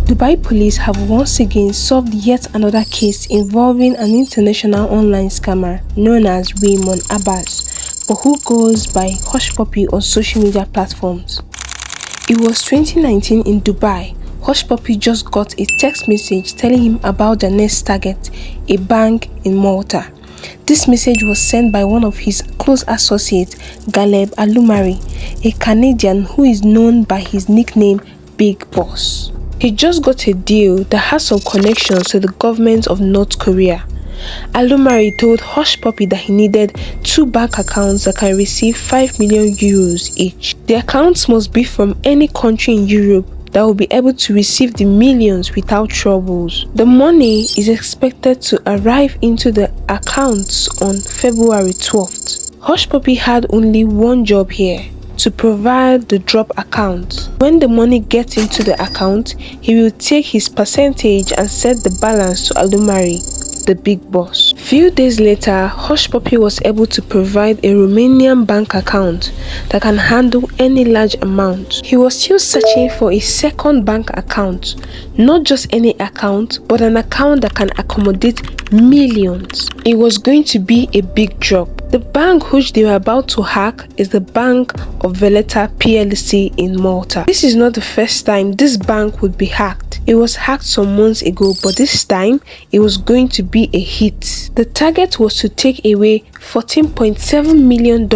Dubai police have once again solved yet another case involving an international online scammer known as Raymond Abbas, but who goes by Hushpuppi on social media platforms. It was 2019 in Dubai. Hushpuppi just got a text message telling him about the next target, a bank in Malta. This message was sent by one of his close associates, Galeb Alumari, a Canadian who is known by his nickname Big Boss. He just got a deal that has some connections to the government of North Korea. Alumari told Hushpuppi that he needed 2 bank accounts that can receive 5 million euros each. The accounts must be from any country in Europe that will be able to receive the millions without troubles. The money is expected to arrive into the accounts on February 12th. Hushpuppi had only one job here: to provide the drop account. When the money gets into the account, he will take his percentage and set the balance to Alumari, the big boss. Few days later, Hushpuppi was able to provide a Romanian bank account that can handle any large amount. He was still searching for a second bank account, not just any account, but an account that can accommodate millions. It was going to be a big drop. The bank which they were about to hack is the Bank of Valletta PLC in Malta. This is not the first time this bank would be hacked. It was hacked some months ago, but this time it was going to be a hit. The target was to take away $14.7 million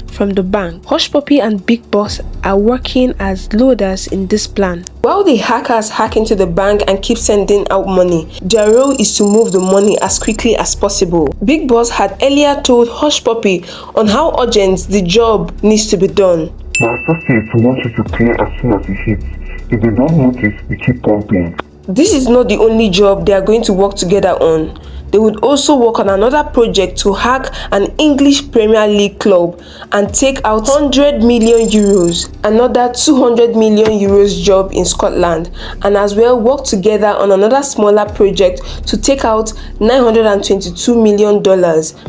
from the bank. Hushpuppi and Big Boss are working as loaders in this plan. While the hackers hack into the bank and keep sending out money, their role is to move the money as quickly as possible. Big Boss had earlier told Hushpuppi on how urgent the job needs to be done. My associates want you to clear as soon as it hits. If they don't notice, we keep pumping. This is not the only job they are going to work together on. They would also work on another project to hack an English Premier League club and take out 100 million euros, another 200 million euros job in Scotland, and as well work together on another smaller project to take out $922 million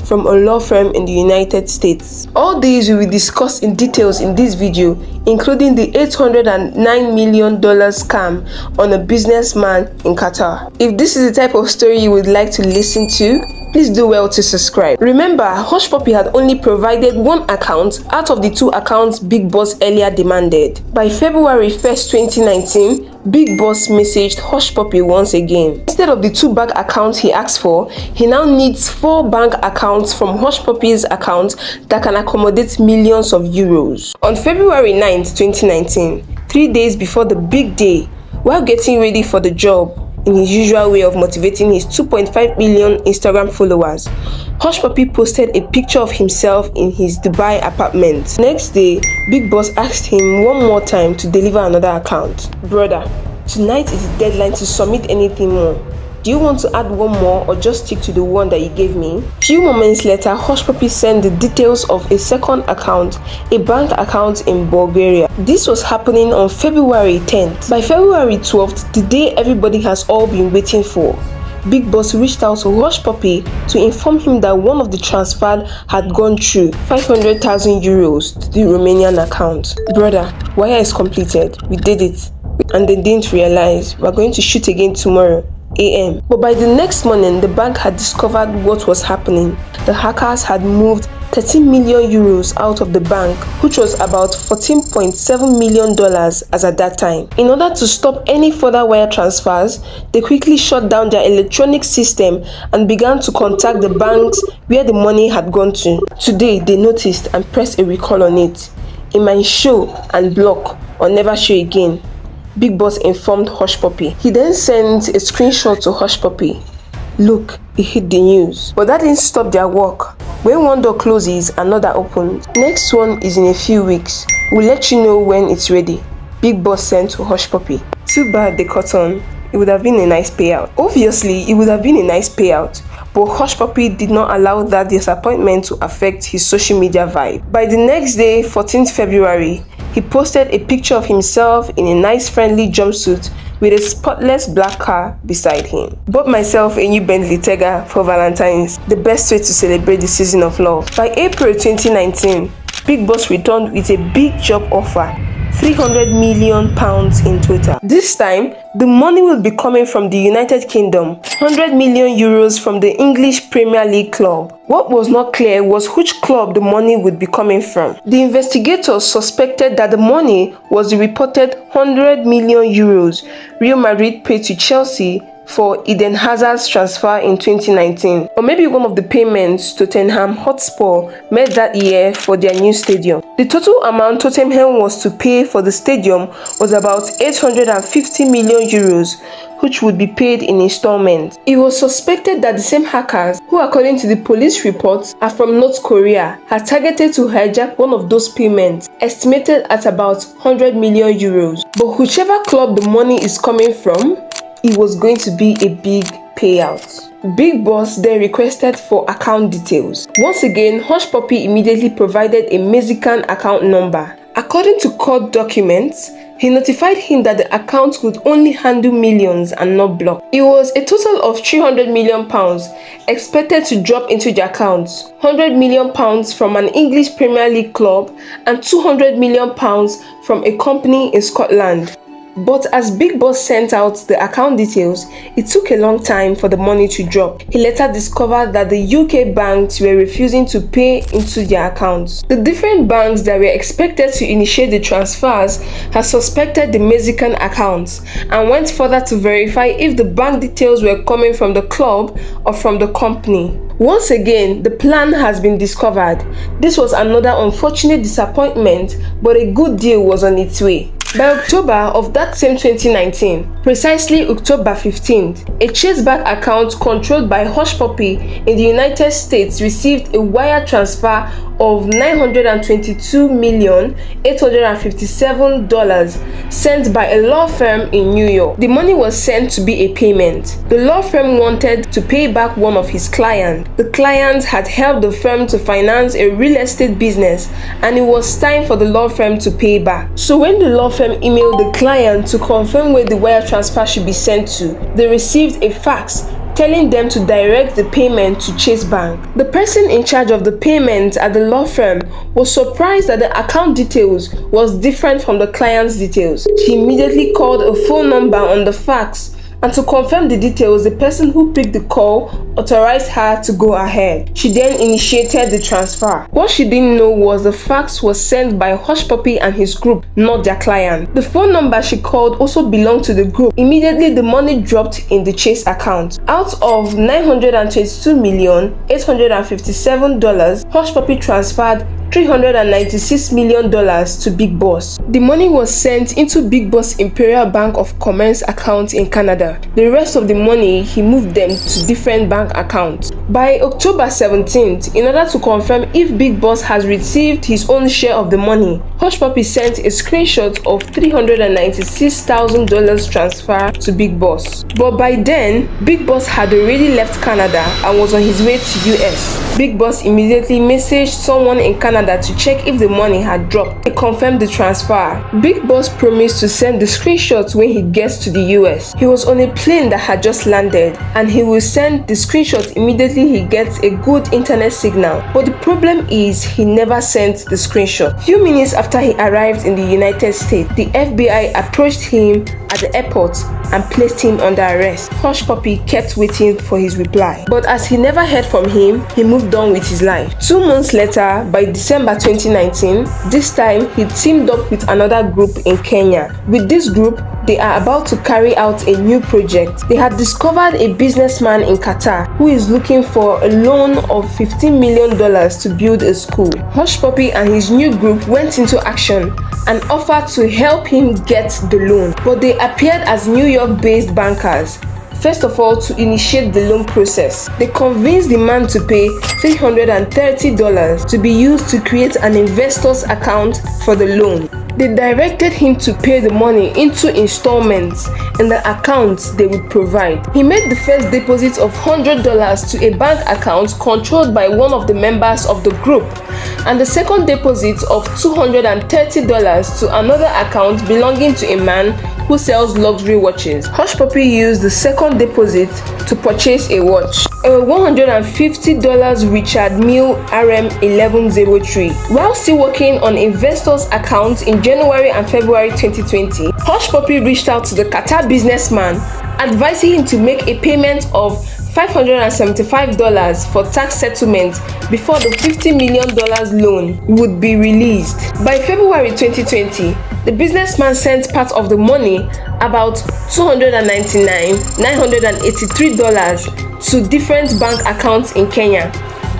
from a law firm in the United States. All these will be discussed in details in this video, including the $809 million scam on a businessman in Qatar. If this is the type of story you would like to listen to, please do well to subscribe. Remember, Hushpuppi had only provided one account out of the 2 accounts Big Boss earlier demanded. By February 1st, 2019, Big Boss messaged Hushpuppi once again. Instead of the 2 bank accounts he asked for, he now needs 4 bank accounts from Hushpuppi's account that can accommodate millions of euros. On February 9th, 2019, 3 days before the big day, while getting ready for the job, in his usual way of motivating his 2.5 million Instagram followers, Hushpuppi posted a picture of himself in his Dubai apartment. Next day, Big Boss asked him one more time to deliver another account. Brother, tonight is the deadline to submit anything more. Do you want to add one more or just stick to the one that you gave me? Few moments later, Hushpuppi sent the details of a second account, a bank account in Bulgaria. This was happening on February 10th. By February 12th, the day everybody has all been waiting for, Big Boss reached out to Hushpuppi to inform him that one of the transfers had gone through, 500,000 euros to the Romanian account. Brother, wire is completed. We did it. And they didn't realize we're going to shoot again tomorrow AM. But by the next morning, the bank had discovered what was happening. The hackers had moved 13 million euros out of the bank, which was about $14.7 million as at that time. In order to stop any further wire transfers, they quickly shut down their electronic system and began to contact the banks where the money had gone to. Today, they noticed and pressed a recall on it. It might show and block or never show again, Big Boss informed Hushpuppi. He then sent a screenshot to Hushpuppi. Look, it hit the news. But that didn't stop their work. When one door closes, another opens. Next one is in a few weeks. We'll let you know when it's ready, Big Boss sent to Hushpuppi. Too bad they caught on. It would have been a nice payout. Obviously, it would have been a nice payout, but Hushpuppi did not allow that disappointment to affect his social media vibe. By the next day, 14th February, he posted a picture of himself in a nice friendly jumpsuit with a spotless black car beside him. Bought myself a new Bentley Tega for Valentine's, the best way to celebrate the season of love. By April 2019, Big Boss returned with a big job offer, 300 million pounds in total. This time, the money will be coming from the United Kingdom, 100 million euros from the English Premier League club. What was not clear was which club the money would be coming from. The investigators suspected that the money was the reported 100 million euros Real Madrid paid to Chelsea for Eden Hazard's transfer in 2019, or maybe one of the payments Tottenham Hotspur made that year for their new stadium. The total amount Tottenham was to pay for the stadium was about 850 million euros, which would be paid in installments. It was suspected that the same hackers, who according to the police reports are from North Korea, had targeted to hijack one of those payments, estimated at about 100 million euros. But whichever club the money is coming from, it was going to be a big payout. Big Boss then requested for account details. Once again, Hushpuppi immediately provided a Mexican account number. According to court documents, he notified him that the account could only handle millions and not block. It was a total of 300 million pounds expected to drop into the accounts, 100 million pounds from an English Premier League club and 200 million pounds from a company in Scotland. But as Big Boss sent out the account details, it took a long time for the money to drop. He later discovered that the UK banks were refusing to pay into their accounts. The different banks that were expected to initiate the transfers had suspected the Mexican accounts and went further to verify if the bank details were coming from the club or from the company. Once again, the plan has been discovered. This was another unfortunate disappointment, but a good deal was on its way. By October of that same 2019, precisely October 15th, a chaseback account controlled by Hushpuppi in the United States received a wire transfer of $922,857 sent by a law firm in New York. The money was sent to be a payment. The law firm wanted to pay back one of his clients. The client had helped the firm to finance a real estate business, and it was time for the law firm to pay back. So when the law firm emailed the client to confirm where the wire transfer should be sent to, they received a fax telling them to direct the payment to Chase Bank. The person in charge of the payment at the law firm was surprised that the account details was different from the client's details. She immediately called a phone number on the fax, and to confirm the details, the person who picked the call authorized her to go ahead. She then initiated the transfer. What she didn't know was the fax was sent by Hushpuppi and his group, not their client. The phone number she called also belonged to the group. Immediately, the money dropped in the Chase account. Out of $922,857, Hushpuppi transferred $396 million to Big Boss. The money was sent into Big Boss Imperial Bank of Commerce account in Canada. The rest of the money, he moved them to different bank accounts. By October 17th, in order to confirm if Big Boss has received his own share of the money, Hushpuppi sent a screenshot of $396,000 transfer to Big Boss. But by then, Big Boss had already left Canada and was on his way to US. Big Boss immediately messaged someone in Canada to check if the money had dropped. He confirmed the transfer. Big Boss promised to send the screenshots when he gets to the US. He was on a plane that had just landed, and he will send the screenshots immediately he gets a good internet signal. But the problem is he never sent the screenshot. Few minutes after he arrived in the United States, the FBI approached him at the airport and placed him under arrest. Hushpuppi kept waiting for his reply, but as he never heard from him, he moved on with his life. 2 months later, by December 2019, this time he teamed up with another group in Kenya. With this group, they are about to carry out a new project. They had discovered a businessman in Qatar who is looking for a loan of $15 million to build a school. Hushpuppi and his new group went into action and offered to help him get the loan, but they appeared as New York-based bankers. First of all, to initiate the loan process, they convinced the man to pay $330 to be used to create an investor's account for the loan. They directed him to pay the money into installments in the accounts they would provide. He made the first deposit of $100 to a bank account controlled by one of the members of the group, and the second deposit of $230 to another account belonging to a man who sells luxury watches. Hushpuppi used the second deposit to purchase a watch, a $150 Richard Mille RM1103. While still working on investors' accounts in January and February 2020, Hushpuppi reached out to the Qatar businessman, advising him to make a payment of $575 for tax settlement before the $50 million loan would be released. By February 2020, the businessman sent part of the money, about $299,983, to different bank accounts in Kenya,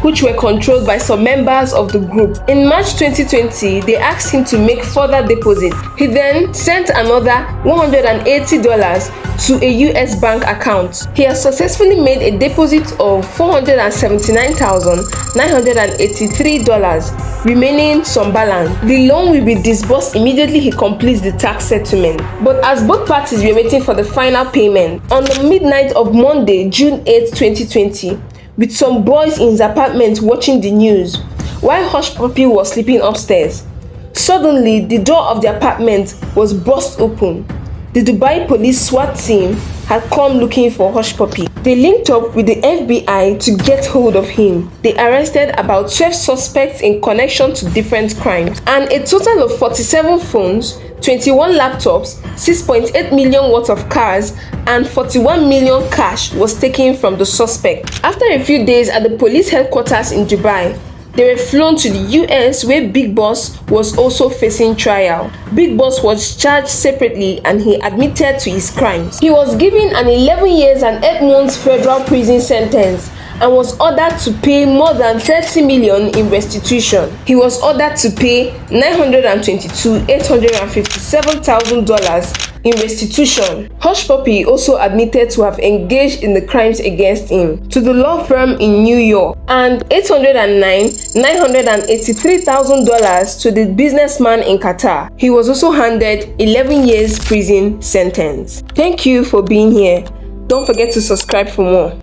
which were controlled by some members of the group. In March 2020, they asked him to make further deposit. He then sent another $180 to a US bank account. He has successfully made a deposit of $479,983, remaining some balance. The loan will be disbursed immediately he completes the tax settlement. But as both parties were waiting for the final payment, on the midnight of Monday, June 8, 2020, with some boys in his apartment watching the news, while Hushpuppi was sleeping upstairs, suddenly the door of the apartment was burst open. The Dubai police SWAT team had come looking for Hushpuppi. They linked up with the FBI to get hold of him. They arrested about 12 suspects in connection to different crimes, and a total of 47 phones, 21 laptops, 6.8 million worth of cars, and 41 million cash was taken from the suspect. After a few days at the police headquarters in Dubai, they were flown to the US, where Big Boss was also facing trial. Big Boss was charged separately and he admitted to his crimes. He was given an 11 years and 8 months federal prison sentence and was ordered to pay more than $30 million in restitution. He was ordered to pay $922,857,000 in restitution. Hushpuppi also admitted to have engaged in the crimes against him to the law firm in New York, and $809,983,000 to the businessman in Qatar. He was also handed 11 years prison sentence. Thank you for being here. Don't forget to subscribe for more.